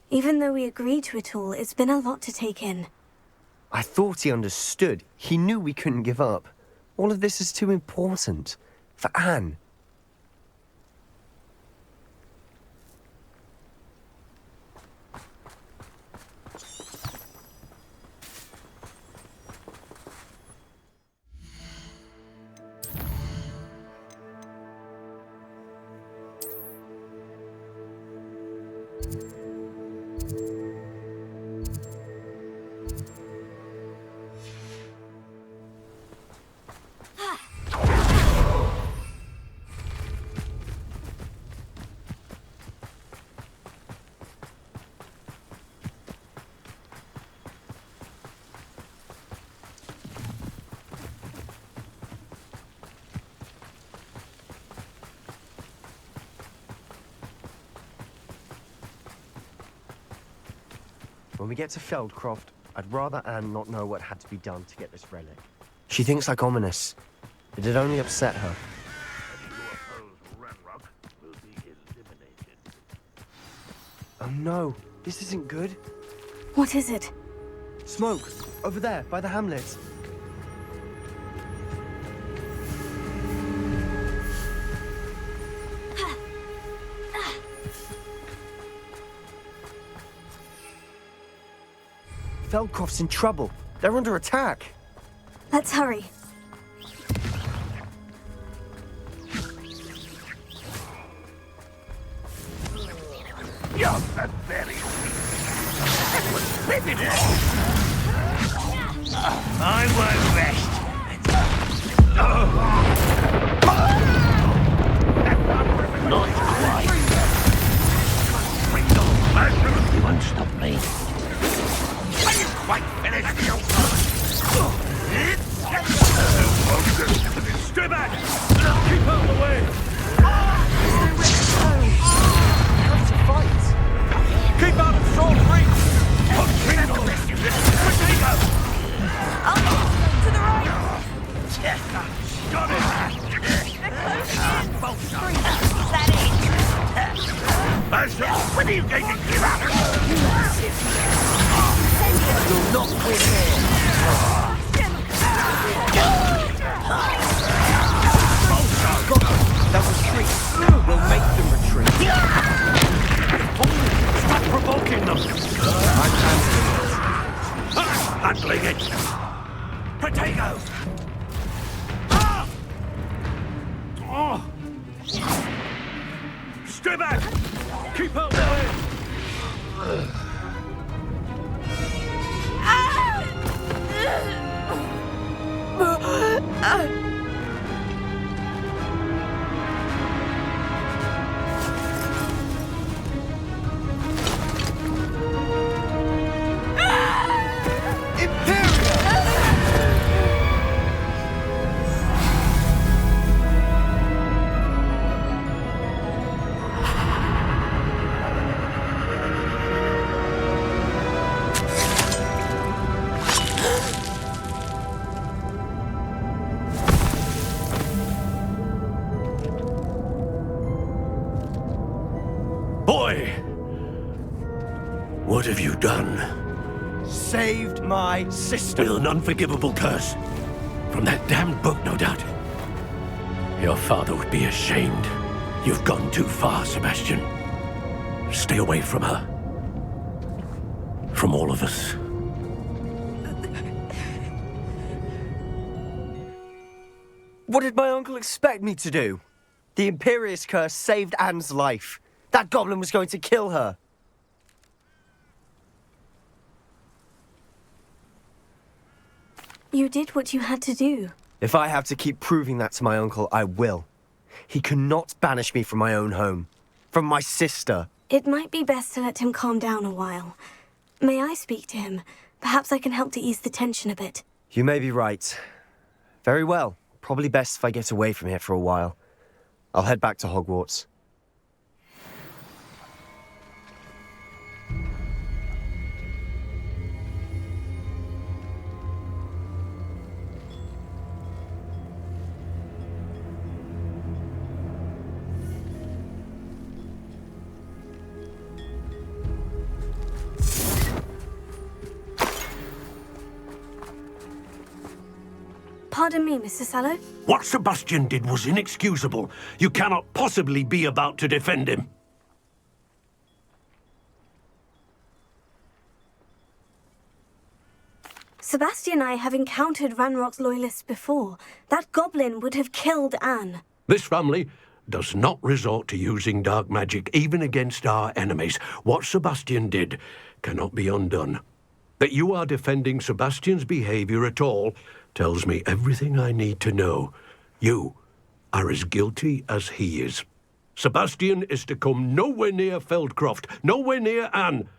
Even though we agreed to it all, it's been a lot to take in. I thought he understood. He knew we couldn't give up. All of this is too important. For Anne. When we get to Feldcroft, I'd rather Anne not know what had to be done to get this relic. She thinks like Ominous. It'd only upset her. Oh no, this isn't good. What is it? Smoke, over there, by the hamlet. Feldcroft's in trouble. They're under attack. Let's hurry. You're pathetic. I won't rest. Not quite. You won't stop me. Quite finished. Stay back! Keep out of the way! How's the fight? Keep out of Saul's reach! To the right! Got it! Is that it? Master, when are you going to give up? You'll not win here. They'll retreat. We'll make them retreat. Stop provoking them! I'm handling it! Potato! Stay back! Keep out the way! Boy! What have you done? Saved my sister. With an unforgivable curse. From that damned book, no doubt. Your father would be ashamed. You've gone too far, Sebastian. Stay away from her. from all of us. What did my uncle expect me to do? The Imperious curse saved Anne's life. That goblin was going to kill her. You did what you had to do. If I have to keep proving that to my uncle, I will. He cannot banish me from my own home. From my sister. It might be best to let him calm down a while. May I speak to him? Perhaps I can help to ease the tension a bit. You may be right. Very well. Probably best if I get away from here for a while. I'll head back to Hogwarts. Pardon me, Mr. Sallow. What Sebastian did was inexcusable. You cannot possibly be about to defend him. Sebastian and I have encountered Ranrock's loyalists before. That goblin would have killed Anne. This family does not resort to using dark magic even against our enemies. What Sebastian did cannot be undone. That you are defending Sebastian's behavior at all tells me everything I need to know. You are as guilty as he is. Sebastian is to come nowhere near Feldcroft, nowhere near Anne.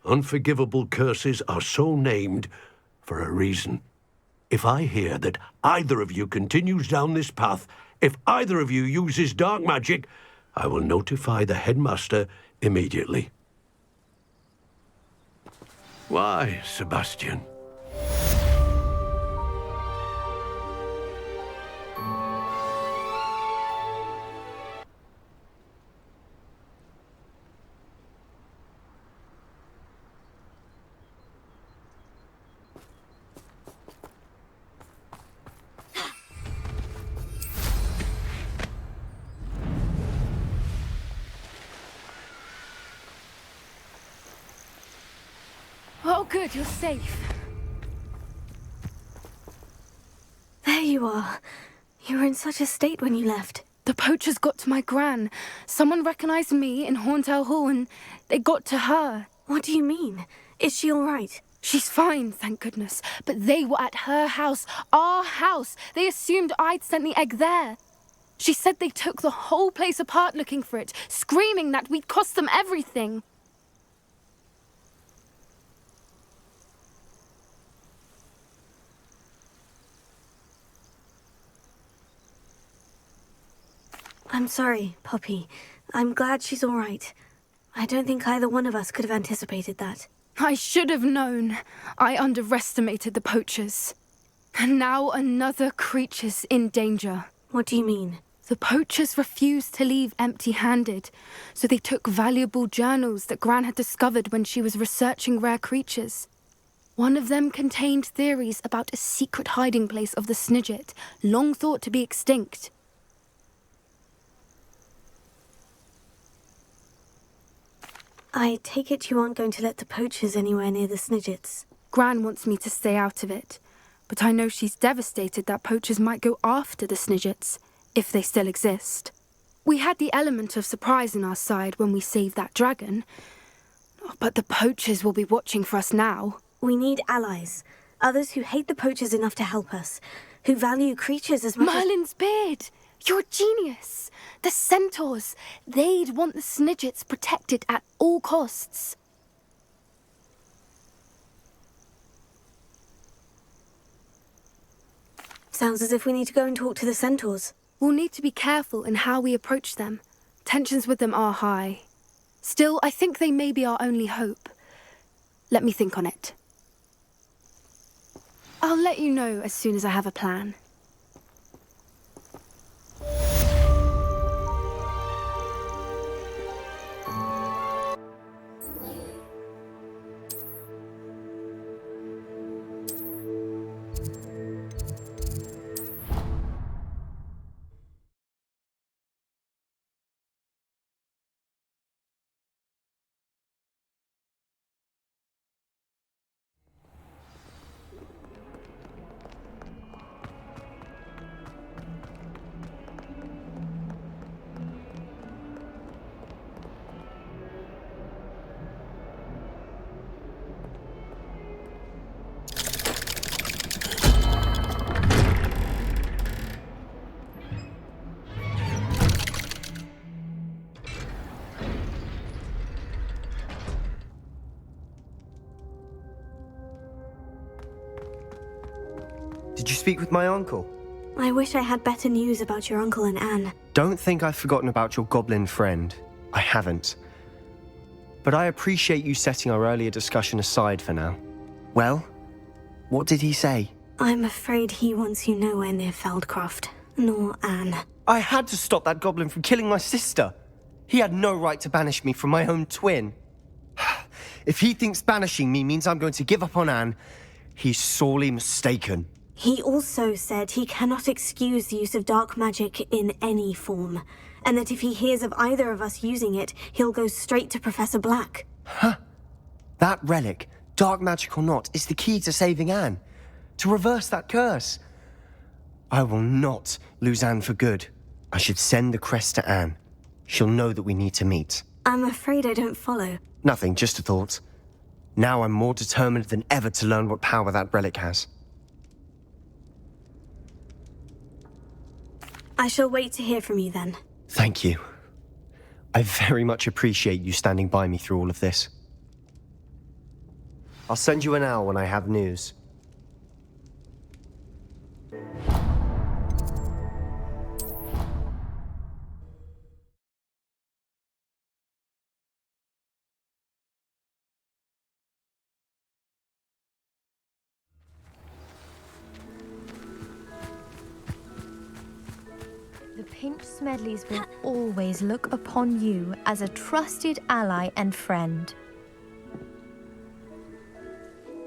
Unforgivable curses are so named for a reason. If I hear that either of you continues down this path, if either of you uses dark magic, I will notify the headmaster immediately. Why, Sebastian? Oh, good, you're safe. There you are. You were in such a state when you left. The poachers got to my gran. Someone recognized me in Horntail Hall and they got to her. What do you mean? Is she all right? She's fine, thank goodness. But they were at her house, our house. They assumed I'd sent the egg there. She said they took the whole place apart looking for it, screaming that we'd cost them everything. I'm sorry, Poppy. I'm glad she's all right. I don't think either one of us could have anticipated that. I should have known. I underestimated the poachers. And now another creature's in danger. What do you mean? The poachers refused to leave empty-handed, so they took valuable journals that Gran had discovered when she was researching rare creatures. One of them contained theories about a secret hiding place of the Snidget, long thought to be extinct. I take it you aren't going to let the poachers anywhere near the Snidgets. Gran wants me to stay out of it, but I know she's devastated that poachers might go after the Snidgets, if they still exist. We had the element of surprise on our side when we saved that dragon, but the poachers will be watching for us now. We need allies, others who hate the poachers enough to help us, who value creatures as much Merlin's beard! You're a genius! The centaurs! They'd want the Snidgets protected at all costs. Sounds as if we need to go and talk to the centaurs. We'll need to be careful in how we approach them. Tensions with them are high. Still, I think they may be our only hope. Let me think on it. I'll let you know as soon as I have a plan. Did you speak with my uncle? I wish I had better news about your uncle and Anne. Don't think I've forgotten about your goblin friend. I haven't. But I appreciate you setting our earlier discussion aside for now. Well, what did he say? I'm afraid he wants you nowhere near Feldcroft, nor Anne. I had to stop that goblin from killing my sister. He had no right to banish me from my own twin. If he thinks banishing me means I'm going to give up on Anne, he's sorely mistaken. He also said he cannot excuse the use of dark magic in any form, and that if he hears of either of us using it, he'll go straight to Professor Black. Huh? That relic, dark magic or not, is the key to saving Anne. To reverse that curse. I will not lose Anne for good. I should send the crest to Anne. She'll know that we need to meet. I'm afraid I don't follow. Nothing, just a thought. Now I'm more determined than ever to learn what power that relic has. I shall wait to hear from you then. Thank you. I very much appreciate you standing by me through all of this. I'll send you an owl when I have news. The Pinch Smedleys will always look upon you as a trusted ally and friend.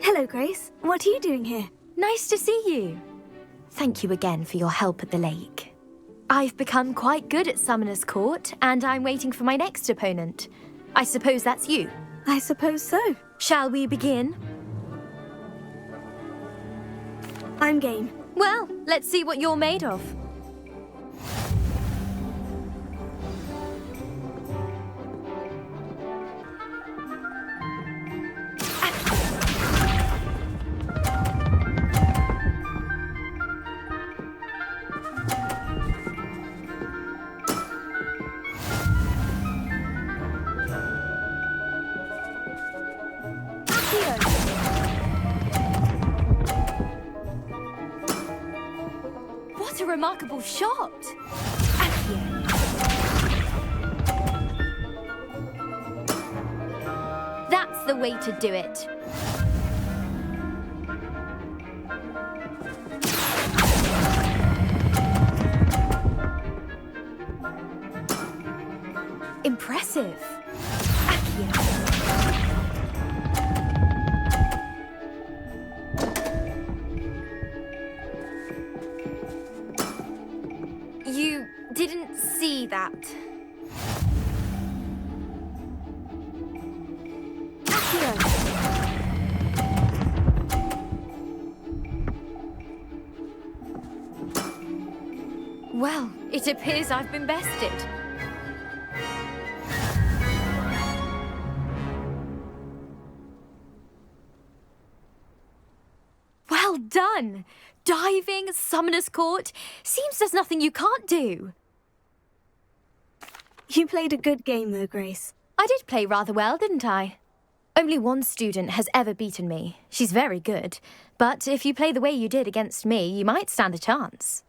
Hello, Grace. What are you doing here? Nice to see you. Thank you again for your help at the lake. I've become quite good at Summoner's Court, and I'm waiting for my next opponent. I suppose that's you. I suppose so. Shall we begin? I'm game. Well, let's see what you're made of. What a remarkable shot! That's the way to do it. Impressive. You didn't see that. Well, it appears I've been bested. Well done! Diving, Summoner's Court. Seems there's nothing you can't do. You played a good game though, Grace. I did play rather well, didn't I? Only one student has ever beaten me. She's very good. But if you play the way you did against me, you might stand a chance.